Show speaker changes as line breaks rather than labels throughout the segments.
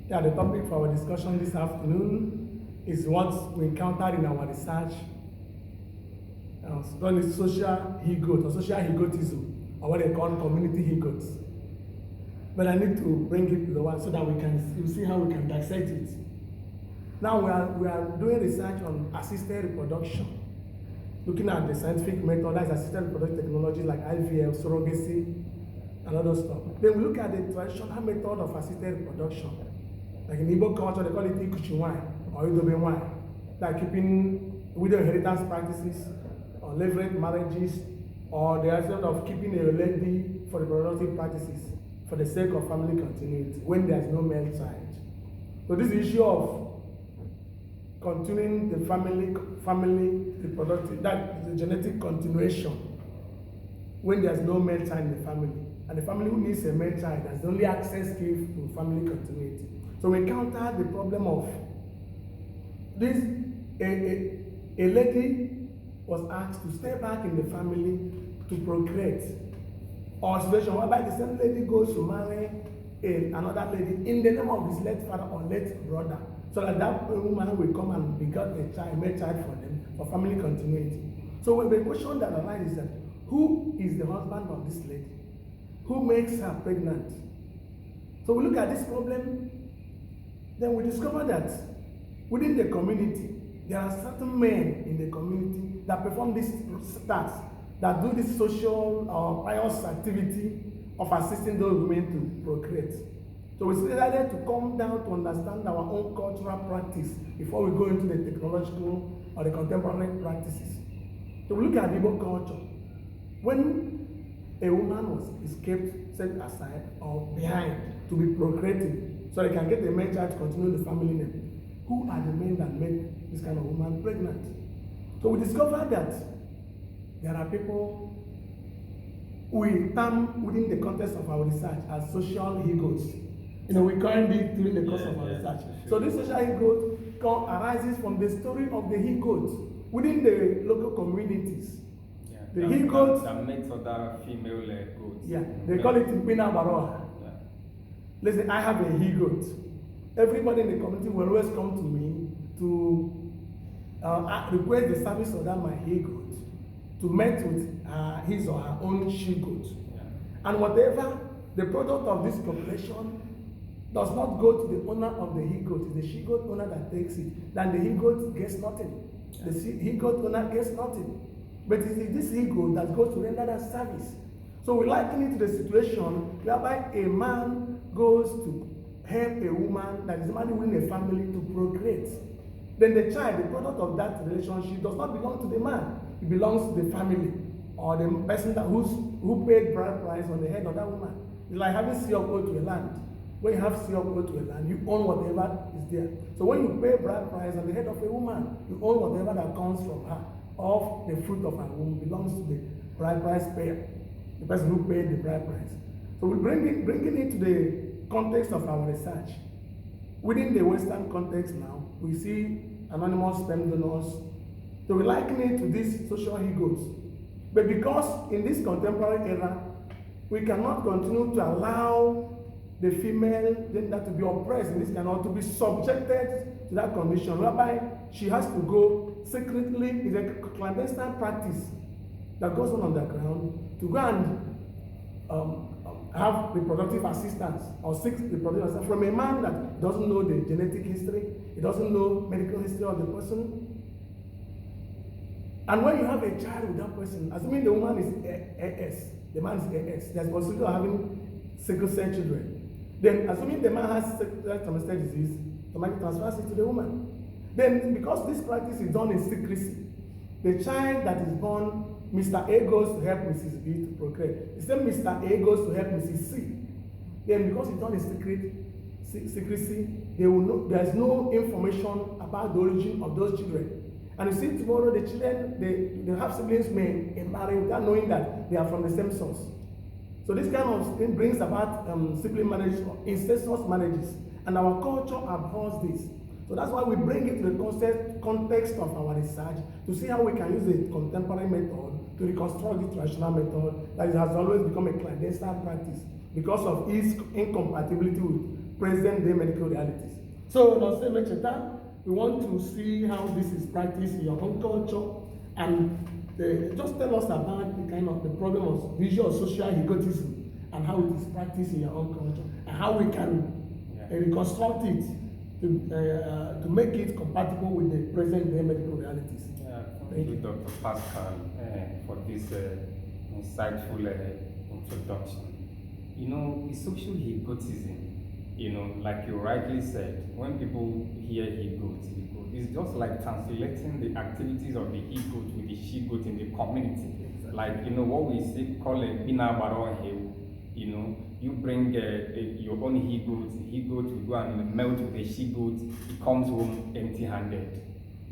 Yeah, the topic for our discussion this afternoon is what we encountered in our research. It's called social he-goat or social he-goatism, or what they call community he-goats. But I need to bring it to the one so that we can see how we can dissect it. Now we are doing research on assisted reproduction, looking at the scientific method, that's assisted reproductive technologies like IVF, surrogacy, and other stuff. Then we look at the traditional method of assisted reproduction. Like in Igbo culture, they call it ikuchi or idobe, like keeping widow inheritance practices, or levirate marriages, or the idea of keeping a lady for reproductive practices for the sake of family continuity when there is no male child. So this issue of continuing the family reproductive, that is the genetic continuation when there is no male child in the family, and the family who needs a male child has the only access gift to family continuity. So we encountered the problem of this, a lady was asked to stay back in the family to procreate, or a situation whereby the same lady goes to marry another lady in the name of his late father or late brother, so that that woman will come and beget a male child for them for family continuity. So the question that arises is that who is the husband of this lady? Who makes her pregnant? So we look at this problem. Then we discover that within the community, there are certain men in the community that perform these tasks, that do this social or pious activity of assisting those women to procreate. So we decided to come down to understand our own cultural practice before we go into the technological or the contemporary practices. So we look at Igbo culture. When a woman is kept set aside or behind to be procreating, so they can get the male child to continue the family name, who are the men that make this kind of woman pregnant? So we discovered that there are people we term within the context of our research as social he-goats. We coined it during the course of our research. So this social he-goat arises from the story of the he-goats within the local communities. The he-goats
that makes other female goats.
Yeah, they call it na-agbara. Let's say I have a he-goat. Everybody in the community will always come to me to request the service of that my he-goat to mate with his or her own she-goat. Yeah. And whatever the product of this population does not go to the owner of the he-goat, it's the she-goat owner that takes it. Then the he-goat gets nothing. Yeah. The he-goat owner gets nothing. But it is this he-goat that goes to render that service. So we liken it to the situation whereby a man goes to help a woman that is married within a family to procreate. Then the child, the product of that relationship, does not belong to the man. It belongs to the family or the person who paid bride price on the head of that woman. It's like having CFO to a land. When you have CFO to a land, you own whatever is there. So when you pay bride price on the head of a woman, you own whatever that comes from her, of the fruit of her womb belongs to the bride price payer, the person who paid the bride price. So we bringing it to the context of our research. Within the Western context now, we see anonymous sperm donors. So we liken it to these social he-goats. But because in this contemporary era, we cannot continue to allow the female gender to be oppressed in this kind of to be subjected to that condition, whereby she has to go secretly, it's a clandestine practice that goes on the ground, to go and have reproductive assistance or seek reproductive assistance from a man that doesn't know the genetic history, he doesn't know medical history of the person. And when you have a child with that person, assuming the woman is AS, the man is AS, there's possibility of having sickle cell children. Then, assuming the man has sickle cell disease, the man transfers it to the woman. Then, because this practice is done in secrecy, the child that is born, Mr. A goes to help Mrs. B to procreate. The same Mr. A goes to help Mrs. C. Then, because it's done in secrecy, they will know there's no information about the origin of those children. And you see, tomorrow the children, they have siblings may marry without knowing that they are from the same source. So this kind of thing brings about sibling marriages or incestuous marriages. And our culture abhors this. So that's why we bring it to the context of our research to see how we can use the contemporary method to reconstruct the traditional method that has always become a clandestine practice because of its incompatibility with present day medical realities. So, now say Mecheta, we want to see how this is practiced in your own culture, and just tell us about the kind of the problem of visual social he-goatism and how it is practiced in your own culture, and how we can reconstruct it to make it compatible with the present day medical realities.
Yeah, thank you, Dr. Pascal, for this insightful introduction. You know, the social he-goatism, you know, like you rightly said, when people hear he-goat, it's just like translating the activities of the he-goat with the she-goat in the community. Exactly. Like, you know, what we call a na-agbara. You know, you bring your own he-goat will go and melt with a she-goat, it comes home empty-handed.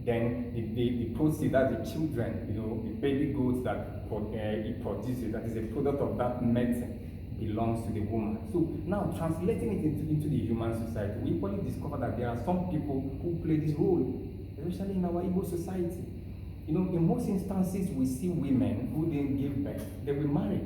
Then the proceeds, that's the children, you know, the baby goats that it produces, that is a product of that medicine, belongs to the woman. So now translating it into the human society, we equally discover that there are some people who play this role, especially in our Igbo society. You know, in most instances, we see women who didn't give birth, they will marry.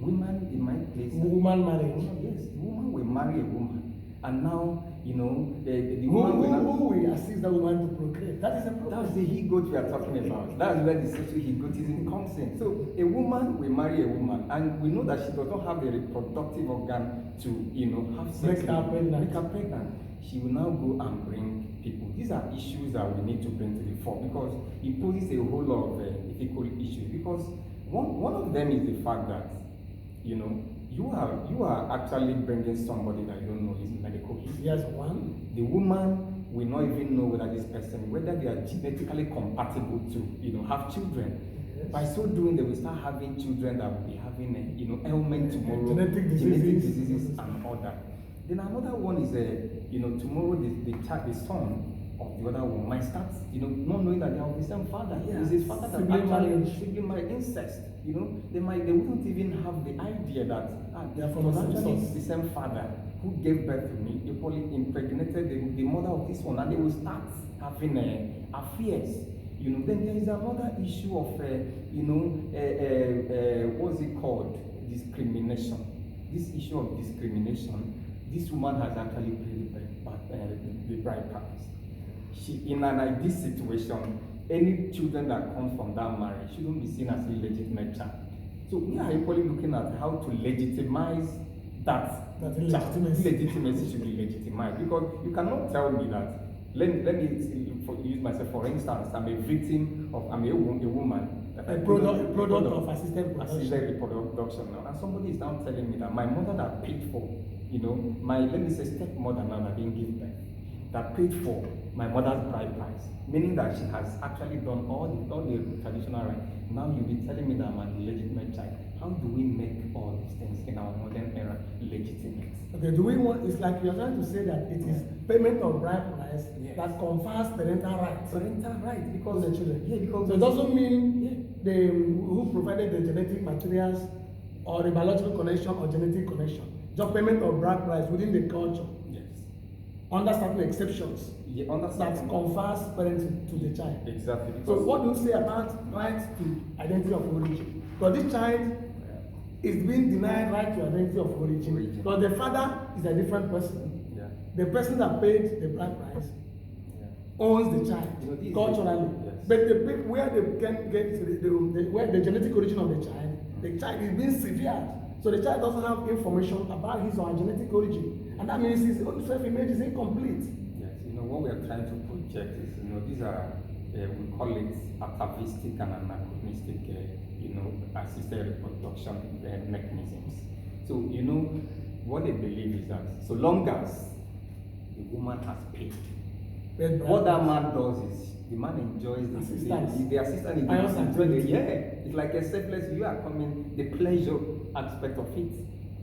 Women in my place.
Woman marriage.
Yes, the woman will marry a woman. And now, you know, the woman
who will assist the woman to procreate. That is a problem.
That's the he-goat we are talking about. That's where the social he-goatism comes in. So a woman will marry a woman, and we know that she does not have the reproductive organ to, you know, have sex.
Make her
pregnant. She will now go and bring people. These are issues that we need to bring to the fore, because it poses a whole lot of ethical issues. Because one of them is the fact that, you know, you are actually bringing somebody that you don't know his medical history.
Yes, one.
The woman will not even know whether this person, whether they are genetically compatible to, you know, have children. Yes. By so doing, they will start having children that will be having a, you know, ailment tomorrow,
genetic diseases
and all that. Then another one is you know, tomorrow the son of the other woman might start, you know, not knowing that they are of the same father.
Yeah.
It's his father that sibling marriage, incest. You know, they wouldn't even have the idea that
they are from
the same father who gave birth to me, equally impregnated the mother of this one, and they will start having affairs. You know, then there is another issue of you know, what's it called? Discrimination. This issue of discrimination. This woman has actually paid the bride price. In an ideal situation, any children that come from that marriage shouldn't be seen as illegitimate child. So we are equally looking at how to legitimize that legitimacy should be legitimized, because you cannot tell me that. Let me use myself for instance. I'm a victim of, I'm a woman.
A product of assisted
reproduction now, and somebody is now telling me that my mother that paid for, you know, my, let me say, stepmother now that didn't give birth, that paid for my mother's bride price, meaning that she has actually done all the traditional rites. Now you'll be telling me that I'm an illegitimate child. How do we make all these things in our modern era legitimate?
Okay, do we want, it's like you're trying to say that it is payment of bride price that confers parental rights.
Parental rights, because
the children.
Yeah, because
so it doesn't mean the who provided the genetic materials or the biological connection or genetic connection. Just payment of bride price within the culture.
Yes.
Under certain exceptions.
Yeah,
that confers parenting to the child.
Exactly.
So what do you say about rights to identity of origin? Because this child is being denied right to identity of origin. Because the father is a different person.
Yeah.
The person that paid the bride price owns the child, you know, culturally.
Yes.
But the where they can get where the genetic origin of the child is being severed. So the child doesn't have information about his or her genetic origin. And that means his own self-image is incomplete.
Yes, you know, what we are trying to project is, you know, these are, we call it atavistic and anachronistic, you know, assisted reproduction mechanisms. So, you know, what they believe is that so long as the woman has paid, what that man does is the man enjoys the assistant is enjoying it. Yeah, it's like a selfless. You are coming the pleasure aspect of it.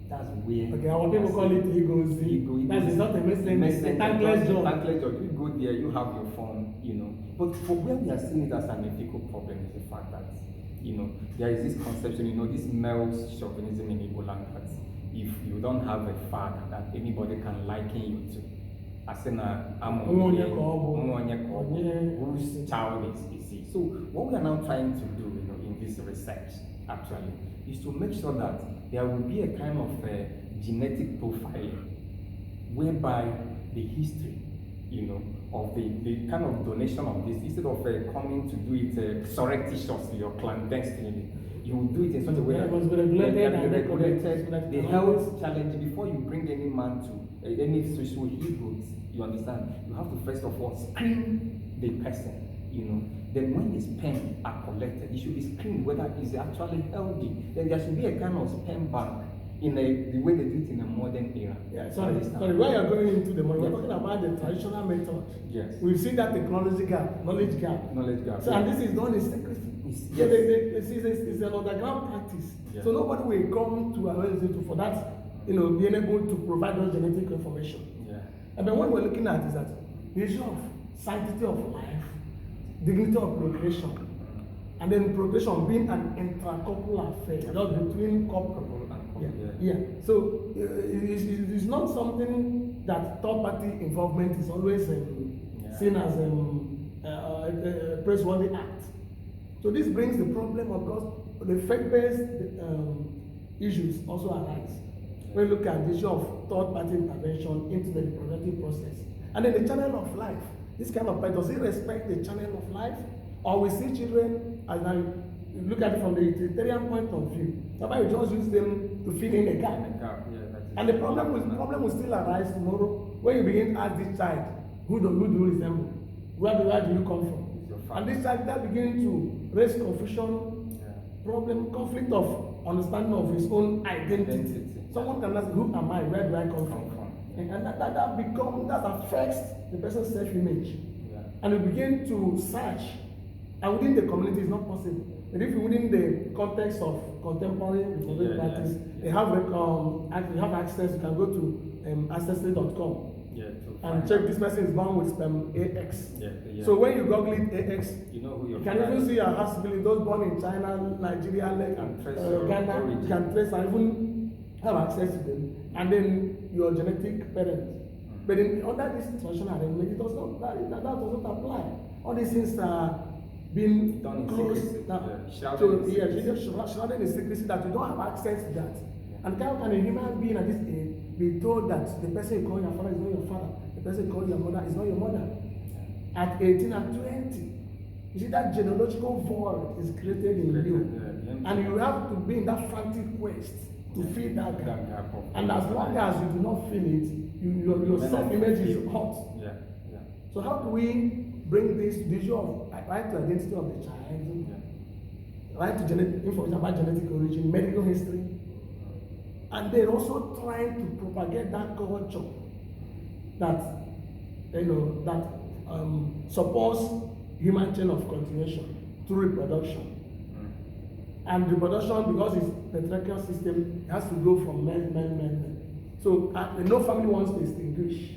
That's weird.
Okay, our people call it he-goatism. That is not a message. Thankless job.
Thankless job. You go there, you have your fun, you know. But for where we are seeing it as an ethical problem is the fact that, you know, there is this conception, you know, this male chauvinism in Igbo land that if you don't have a father that anybody can liken you to, as in whose child is he. So what we are now trying to do, you know, in this research actually is to make sure that there will be a kind of genetic profiling whereby the history, of the kind of donation of this, instead of coming to do it surreptitiously or clandestinely, you will do it in such a way
Yeah,
that
it must be regulated and
regulated. The health challenge, before you bring any man to any social he-goat, you understand, you have to first of all screen the person. Then when the sperm are collected, it should be screened whether it's actually healthy. Then there should be a kind of sperm bank in the way they do it in a modern era.
Yeah, sorry, where you're going into the modern, we're talking about the traditional method.
Yes.
We've seen that technology gap, knowledge gap.
So,
and this is done in secrecy.
Yes.
So it's an underground practice.
Yeah.
So nobody will come to our institute for that, being able to provide those genetic information.
Yeah.
And then what we're looking at is that the issue of sanctity of life, dignity of procreation, and then procreation being an intracoupler affair, just between couple. Yeah. So it's not something that third-party involvement is always seen as a praiseworthy act. So this brings the problem of course the faith-based issues also arise. When we look at the issue of third-party intervention into the reproductive process, and then the channel of life. This kind of does it respect the channel of life, or we see children as I look at it from the utilitarian point of view? Somebody will just use them to fill in a gap. And the problem will still arise tomorrow when you begin to ask this child, who do you resemble? Where do you come from? And this child that begin to raise confusion, problem, conflict of understanding of his own identity. Someone can ask, who am I? Where do I come from? And that affects the person's self-image. And we begin to search, and within the community it's not possible. But if within the context of contemporary reproductive practice, they have access. You can go to ancestry.com and check this person is born with sperm AX. So when you Google it AX, you can even see your possibility those born in China, Nigeria, Ghana, you can trace and even have access to them, and then your genetic parents. But under this traditional arrangement, it does not that does not apply. All these things are being
done
closed. Shrouded in secrecy that you don't have access to that. And how can a human being at this age be told that the person you call your father is not your father, the person you call your mother is not your mother? At 18 and 20. You see, that genealogical void is created in you. And you have to be in that frantic quest to fill that gap. And as long as you do not feel it, your self-image is hot. So how do we bring this issue of right to identity of the child, right to information about genetic origin, medical history, and then also trying to propagate that culture that supports human chain of continuation through reproduction. And reproduction, because it's patriarchal system, it has to go from men. So no family wants to extinguish.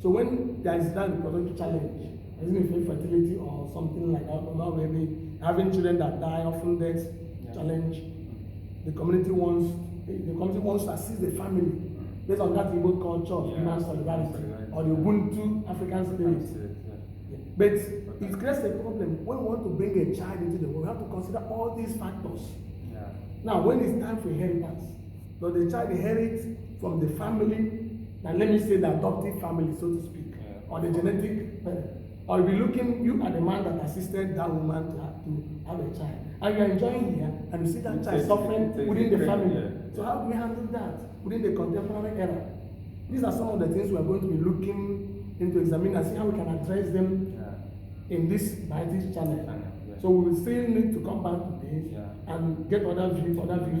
So when there is that reproductive challenge, isn't it infertility or something like that, or maybe having children that die, often death challenge, the community wants to assist the family based on that Igbo culture of human solidarity or the Ubuntu African spirit. But it creates a problem. When we want to bring a child into the world, we have to consider all these factors. Now, when it's time for inheritance, does the child inherit from the family, and let me say the adoptive family, so to speak, or the genetic parent? Or you'll be looking, you are the man that assisted that woman to have a child. And you're enjoying here, and you see that child suffering within the family. So how do we handle that within the contemporary era? These are some of the things we are going to be looking into, examining and see how we can address them in this Bioethics channel. So we will still need to come back to this and get other views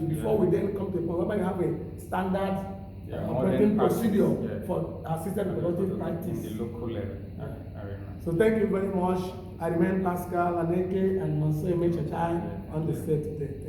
before we then come to a point where you have a standard operating procedure for assisted reproductive practice.
In the local level.
So thank you very much. I remain Pascal Aneke and Monsieur Mechachai on the set today.